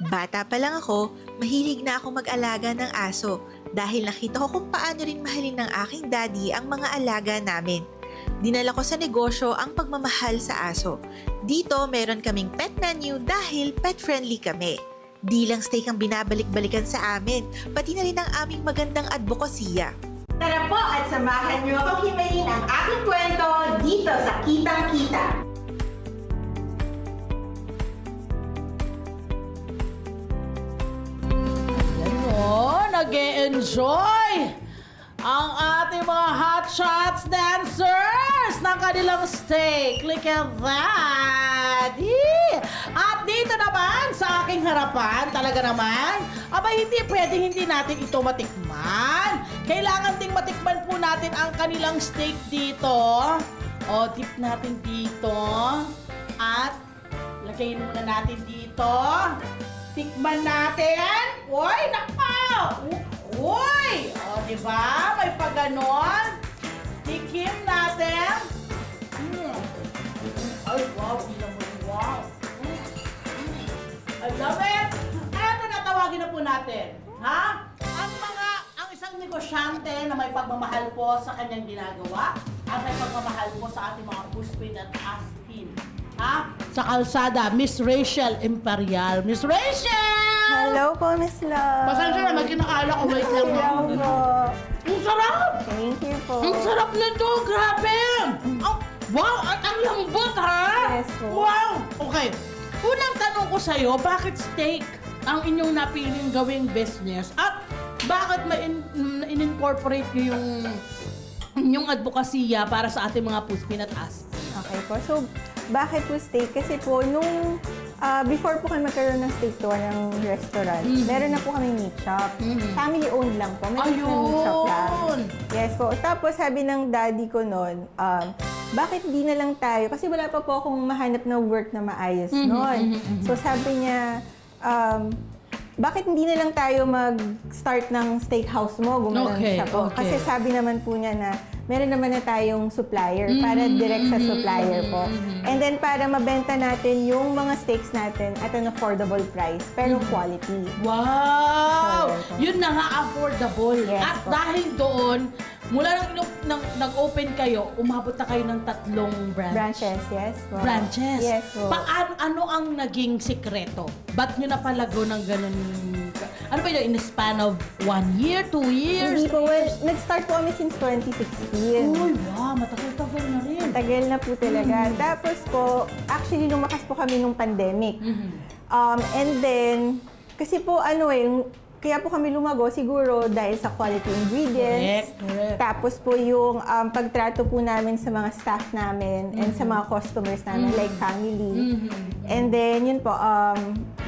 Bata pa lang ako, mahilig na ako mag-alaga ng aso dahil nakita ko kung paano rin mahalin ng aking daddy ang mga alaga namin. Dinala ko sa negosyo ang pagmamahal sa aso. Dito meron kaming pet menu dahil pet-friendly kami. Di lang steak ang binabalik-balikan sa amin, pati na rin ang aming magandang advokasya. Tara po at samahan niyo akong himayin ang aking kwento dito sa Kitang Kita. Nag-e-enjoy ang ating mga hot shots dancers ng kanilang steak. Look at that! At dito naman sa aking harapan, talaga naman, hindi pwedeng hindi natin ito matikman. Kailangan ding matikman po natin ang kanilang steak dito. O, dip natin dito. At lagayin muna natin dito. Tikman natin. Uy, nakaw! Uy! O, diba? May paganon. Tikim natin. Ay, wow. Wow. I love it. Eto na, tawagin na po natin. Ha? Ang isang negosyante na may pagmamahal po sa kanyang ginagawa at may pagmamahal po sa ating mga puspin at aspin. Ha? Sa kalsada, Miss Rachel Imperial. Miss Rachel! Hello po, Miss Love. Pasensya na, may kinakala ko. Wait lang. Hello po. Ang sarap! Thank you po. Ang sarap nito! Grabe! Wow! At ang lambot, ha? Yes po. Wow! Okay. Unang tanong ko sa'yo, bakit steak ang inyong napiling gawing business? At bakit in-incorporate nyo yung inyong advokasya para sa ating mga puspin at aspin? Okay po. So, bakit po steak? Kasi po, nung before po kami magkaroon ng steak tour ng restaurant, meron na po kami meat shop. Family-owned lang po. May meat shop lang. Yes po. Tapos, sabi ng daddy ko noon, bakit di na lang tayo? Kasi wala pa po akong mahanap na work na maayos noon. So, sabi niya, bakit hindi na lang tayo mag-start ng steakhouse mo? Gumanon siya po. Kasi sabi naman po niya na meron naman na tayong supplier para direct sa supplier po. And then para mabenta natin yung mga steaks natin at an affordable price, pero quality. Wow! So, yun na nga, affordable. Yes, At po. dahil doon, mula nang nag-open kayo, umabot na kayo ng 3 Branches, yes po. branches. Yes po. Ano ang naging sikreto? Ba't nyo napalago ng ganun? Ano ba yun? In the span of 1 year, 2 years? Hindi po, nag-start po kami since 2016. Uy, wow, matagal-tagal na rin. Tagal na po talaga. Tapos po, actually lumakas po kami nung pandemic. And then, kasi po kaya po kami lumago siguro dahil sa quality ingredients. Correct. Tapos po yung pagtrato po namin sa mga staff namin and sa mga customers namin, like family. And then, yun po,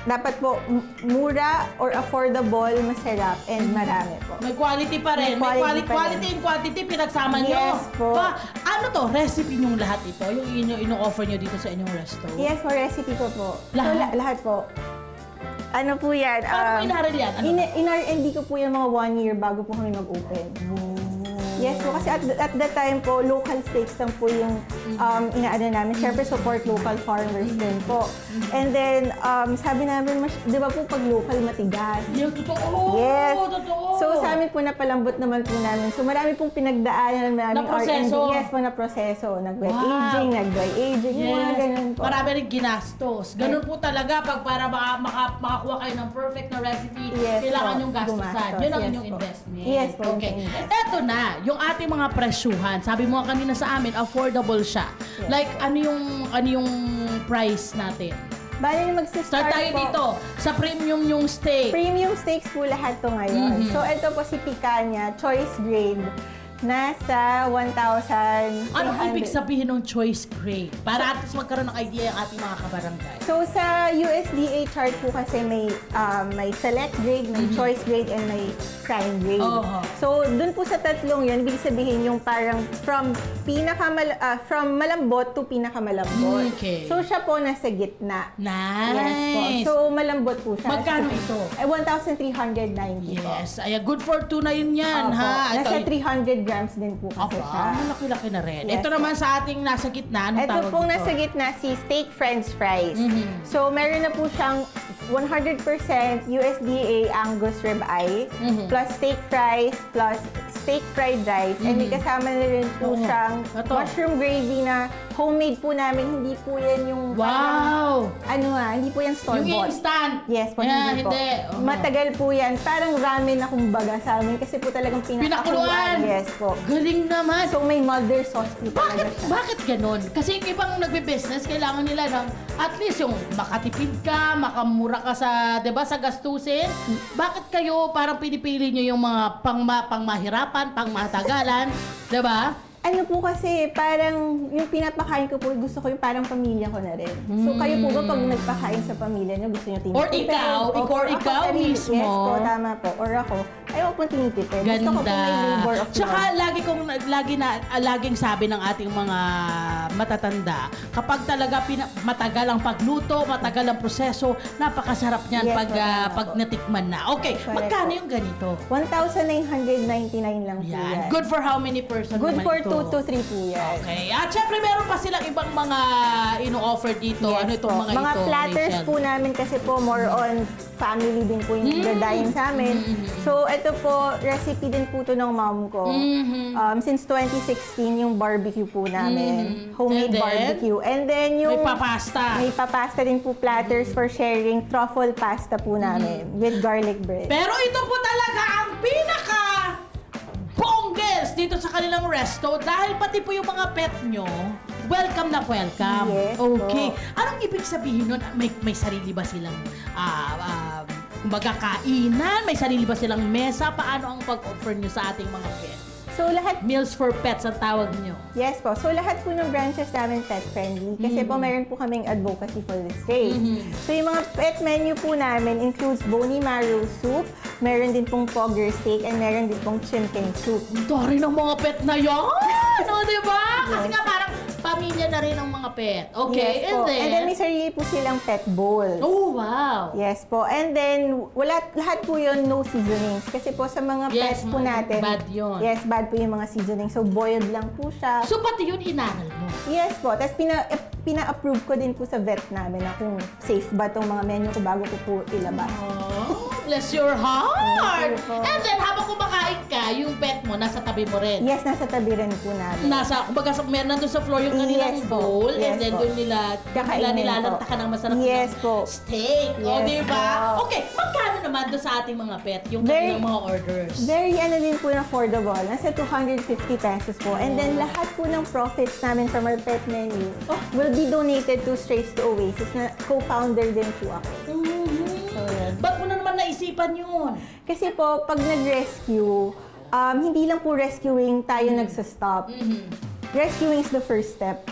dapat po mura or affordable, masarap, and marami po. May quality pa rin. May quality pa quality and quantity, pinagsama nyo. Yes po. Ano to? Recipe nyong lahat ito? Yung ino-offer nyo dito sa inyong resto? Yes po, recipe ko po. Lahat? So, lahat po. Ano po yan? Paano mo inaral yan? Ano? In-R&D ko po yan mga 1 year bago po kami mag-open. Yes po, kasi at that time po, local steaks lang po yung inaano namin. Siyempre, support local farmers din po. And then, sabi namin, di ba po pag local matigas? Yung totoo! Yes. Totoo! So, sa amin po napalambot naman po namin. So, marami pong pinagdaanan namin proseso? R&D. Yes po, na proseso. Nag-wet aging, nag-dry aging, mga ganun po. Marami rin ginastos. Ganun po talaga pag para makakuha kayo ng perfect na recipe, Yes kailangan po, yung gastusan. gumastos. Yun ang Yes inyong po. investment. Yes po, Okay. yung investment. Eto na, yung ating mga presyuhan. Sabi mo kanina sa amin, affordable siya. Yes. Like, ano yung price natin? Bale na mag-start Start tayo po. dito sa premium yung steak. Premium steaks po lahat to ngayon. So, ito po si Picanha, choice grade. Nasa 1,300. Ano ibig sabihin ng choice grade? Para at least magkaroon ng idea ang ating mga kabarangay. So, sa USDA chart po kasi may select grade, may choice grade, and may prime grade. So, dun po sa tatlong yun, ibig sabihin yung parang from malambot to pinakamalambot. Okay. So, siya po nasa gitna. Nice! Yes po. So, malambot po siya. Magkano ito? 1,390 po. Yes. Ay, good for 2 na yun yan, Opo. ha? Nasa 300 kilograms din po kasi siya. Malaki-laki na rin. Yes, Ito naman sa ating nasa gitna, anong Ito tawag pong dito? nasa gitna si steak french fries. So, meron na po siyang 100% USDA Angus ribeye, plus steak fries, plus steak fried rice, and may kasama na rin po siyang Ito. mushroom gravy na homemade po namin. Hindi po yan yung Wow! hindi po yan store-bought. Yung instant! Yes po, Yeah, hindi po. hindi. Matagal po yan. Parang ramen na kumbaga sa amin kasi po talagang Pinakuluan! Yes po. Galing naman! So, may mother sauce po talaga siya. Bakit ganon? Kasi yung ibang nagbe-business, kailangan nila ng at least yung makatipid ka, makamura ka sa, 'di ba, sa gastusin. Bakit kayo parang pinipili nyo yung mga pangmahirapan, pangmatagalan, 'di ba? Ano po kasi, parang yung pinapakain ko po, gusto ko yung parang pamilya ko na rin. So, kayo po ba pag nagpakain sa pamilya niyo, gusto niyo tinitipid? Or ikaw, Opo, or ako ikaw pa rin. mismo. Yes po, tama po. Or ako, ayaw po tinitipid. Gusto ko po may labor of Tsaka love. laging sabi ng ating mga matatanda, kapag talaga matagal ang pagluto, matagal ang proseso, napakasarap niyan Yes, pag natikman na. Okay, Correct magkano po. yung ganito? 1,999 lang po yan. Yan. Good for how many person Good naman for ito? 2 to 3 po yan. Okay. At syempre, meron pa silang ibang mga ino-offer dito. Yes ano itong po. mga ito, platters Rachel? po namin kasi po more on family din po yung nagdadayin sa amin. So, ito po, recipe din po to ng mom ko. Since 2016, yung barbecue po namin. And Homemade then? barbecue. And then, yung May papasta. may papasta din po platters for sharing. Truffle pasta po namin with garlic bread. Pero ito po talaga ang pinaka bonggels dito sa kanilang resto dahil pati po yung mga pet nyo, welcome na welcome. Yes Okay. po. Anong ibig sabihin nun? May sarili ba silang kumbaga kainan? May sarili ba silang mesa? Paano ang pag-offer nyo sa ating mga pets? So, lahat Meals for pets ang tawag nyo. Yes po. So, lahat po ng branches namin pet-friendly kasi po mayroon po kaming advocacy for this case. So, yung mga pet menu po namin includes bony marrow soup, meron din pong fogger steak, and meron din pong chimken soup. Ang dari ng mga pet na yan! O, diba? Kasi nga parang pamilya na rin ang mga pet. Okay, Yes po. and And then, may sarili po silang pet bowl. Oh, wow! Yes po. And then, lahat po yun, no seasonings. Kasi po sa mga Yes, pets po natin, bad yun. Yes, bad po yung mga seasonings. So, boiled lang po siya. So, pati yun inaral mo. Yes po. Tapos pina-approve ko din po sa vet namin na kung safe ba itong mga menu ko bago ko po ilabas. Oh, bless your heart! Thank you po. And then, habang kumakain ka, yung pet mo, nasa tabi mo rin. Yes, nasa tabi rin po namin. Kumbaga, meron nandun sa floor yung kanilang Yes po. bowl, and Yes then po. doon nila Kakainin nilalanta po. ka ng masarap Yes na po. steak. O, Yes diba? po. Okay, magkano naman doon sa ating mga pet, yung Very- kanilang mga orders? Very din po affordable. Nasa 250 pesos po. And then lahat po ng profits namin from our pet menu will be donated to Strays to Oasis na co-founder din po ako. So, yun. Ba't mo na naman naisipan yun? Kasi po, pag nag-rescue, hindi lang po rescuing tayo nagsastop. Rescuing is the first step.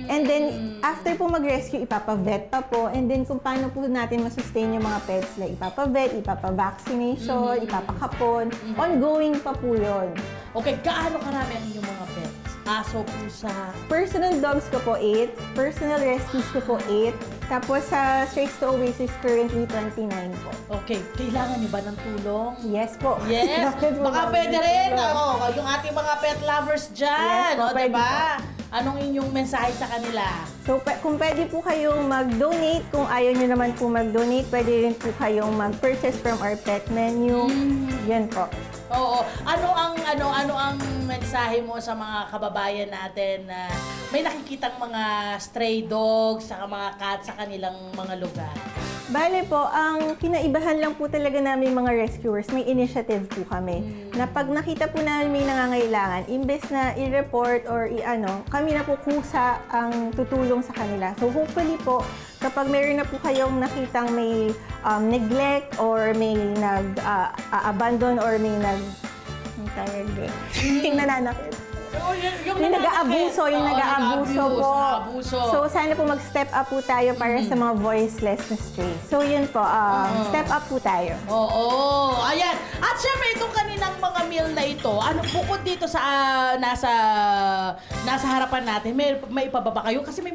And then, after po mag-rescue, ipapa-vet pa po. And then, kung paano po natin masustain yung mga pets, like ipapa-vet, ipapa-vaccination, ipapakapon. Ongoing pa po yun. Okay, gaano karami ang inyong mga pets? Aso, pusa. Personal dogs ko po 8. Personal rescues ko po 8. Tapos sa Strays to Oasis, currently 29 po. Okay, kailangan niyo ba ng tulong? Yes po. Yes, Bakit po baka ba? pwede rin. Yung ating mga pet lovers dyan. Yes po, O, pwede diba? Anong inyong mensahe sa kanila? So, kung pwede po kayong mag-donate, kung ayaw nyo naman po mag-donate, pwede rin po kayong mag-purchase from our pet menu. Yan po. Oo. Ano ang mensahe mo sa mga kababayan natin na may nakikitang mga stray dogs, saka mga cats sa kanilang mga lugar? Bale po, ang kinaibahan lang po talaga namin mga rescuers, may initiative po kami. Na pag nakita po namin may nangangailangan, imbes na i-report or kami na po kusa ang tutulong sa kanila. So hopefully po, kapag meron na po kayong nakitang may neglect or may nag-abandon or may nananakit. Yung nag-aabuso, yung nag-aabuso po. nag-aabuso. So, sana po mag-step up po tayo para sa mga voiceless na strays. So, yun po, step up po tayo. Oo, ayan. At syempre, itong kaninang mga meal na ito, ano, bukod dito sa nasa harapan natin, may ipababa kayo? Kasi may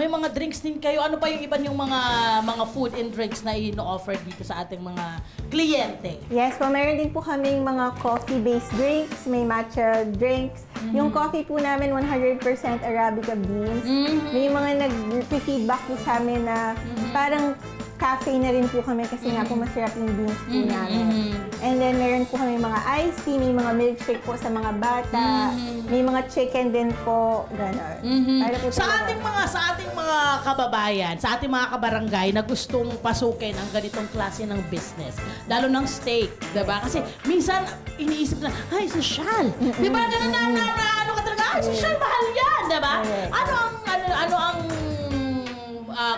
mga drinks din kayo. Ano pa yung iba yung mga food and drinks na ino-offer dito sa ating mga kliyente? Yes po, meron din po kaming mga coffee-based drinks, may matcha drinks. Yung coffee po namin, 100% Arabica beans. May mga nag-feedback po sa amin na parang cafe na rin po kami kasi nga po masarap yung beans po namin. And then meron po kami mga iced tea, may mga milkshake po sa mga bata, may mga chicken din po, gano'n. Para po Sa talaga. ating mga kababayan, sa ating mga kabarangay na gustong pasukin ang ganitong klase ng business, lalo ng steak, 'di ba? Kasi minsan iniisip na, ay, sosyal. 'Di ba? Ganun na ano ka talaga, ay, sosyal, mahal 'yan, 'di ba? Ano ang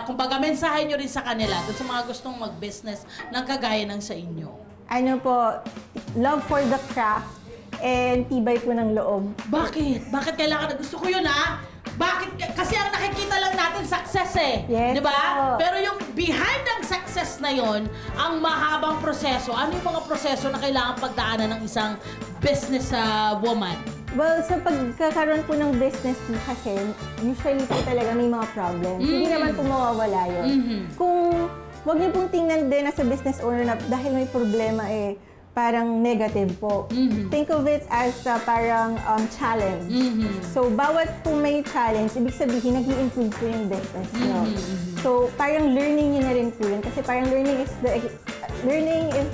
kumbaga mensahe nyo rin sa kanila dun sa mga gustong mag-business ng kagaya ng sa inyo? Ano po, love for the craft and tibay po ng loob. Bakit? Bakit kailangan? Gusto ko yun, ha? Bakit? Kasi ang nakikita lang natin success eh. Yes, di ba? po. Pero yung behind ng success na yon, ang mahabang proseso, ano yung mga proseso na kailangan pagdaanan ng isang business woman? Well, sa pagkakaroon po ng business po kasi, usually po talaga may mga problems. Hindi naman po mawawala yun. Kung wag niyo pong tingnan din as a business owner na dahil may problema parang negative po. Think of it as parang challenge. So, bawat po may challenge, ibig sabihin, nag-i-improve po yung business niyo. So, parang learning niyo na rin po yun. Kasi parang learning is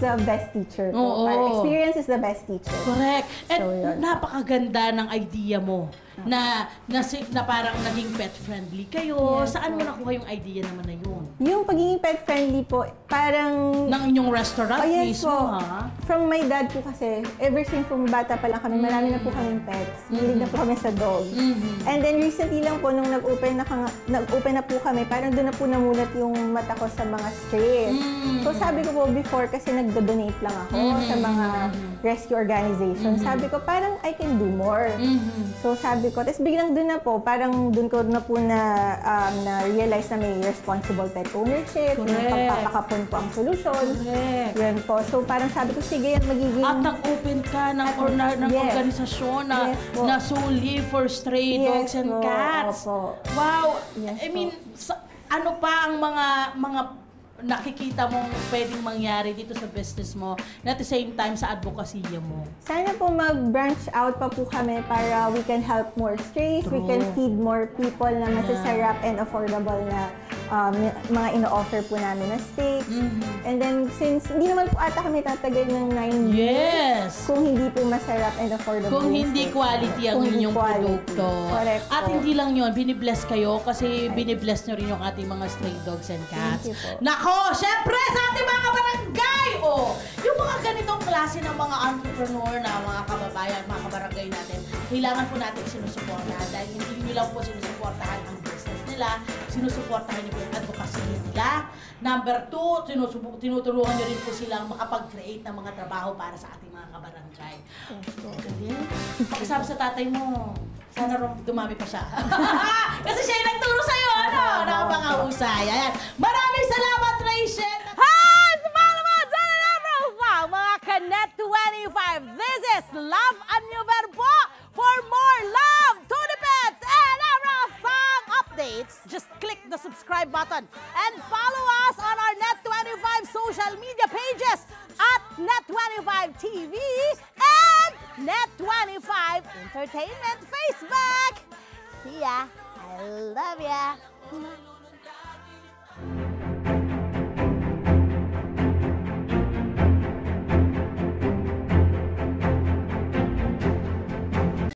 the best teacher po. Oo. Parang experience is the best teacher. Correct. And So, yun. napakaganda ng idea mo na parang naging pet-friendly kayo. Yes, Saan mo nakuha yung idea naman na yun? Yung pagiging pet-friendly po, parang... Ng inyong restaurant mismo, ha? From my dad po kasi, ever since po bata pa lang kami, marami na po kaming pets. Hilig na po kami sa dog. And then recently lang po, nung nag-open na po kami, parang doon na po namulat yung mata ko sa mga strays. So sabi ko po before, kasi nagdo-donate lang ako sa mga rescue organization. Sabi ko, parang I can do more. So sabi ko, tapos biglang doon na po, parang doon ko na po na-realize na may responsible pet ownership, may pagpapakapon po ang solusyon. Correct. Yan po. So parang sabi ko, sige, yan magiging... At nag-open ka ng Yes. organisasyon Yes po. na solely for stray Yes dogs and po. cats. Opo. Wow! Yes I po. mean, ano pa ang mga nakikita mong pwedeng mangyari dito sa business mo and at the same time sa advokasya mo? Sana po mag-branch out pa po kami para we can help more strays, we can feed more people na masasarap and affordable na mga ino-offer po namin na steaks. And then, since hindi naman po ata kami tatagal ng 9 Yes! kung hindi po masarap and affordable. Kung yung hindi steak. quality ang Kung hindi inyong quality. produkto. Correct At po. hindi lang yon, binibless kayo kasi binibless nyo rin yung ating mga stray dogs and cats. Thank you po. Nako, syempre sa ating mga kabarangay! Yung mga ganitong klase ng mga entrepreneur na mga kababayan, mga kabarangay natin, kailangan po natin sinusuportahan dahil hindi nyo lang po sinusuportahan ang business nila, sinusuportahan nyo po yung advocacy nila. Number 2, tinutulungan nyo rin po silang makapag-create ng mga trabaho para sa ating mga kabarangay. Pakisabi sa tatay mo, sana dumami pa siya. Kasi siya yung nagturo sa'yo, ano? Nakapangahusay. Ayan. Maraming salamat, Rachel! Hi! Sa Palaman! Sa Profile! Mga Kanet 25! This is Love and New Verbo! For more love to the pet and everything updates, just click the subscribe button and follow us on our Net25 social media pages at Net25 TV and Net25 Entertainment Facebook. See ya! I love ya!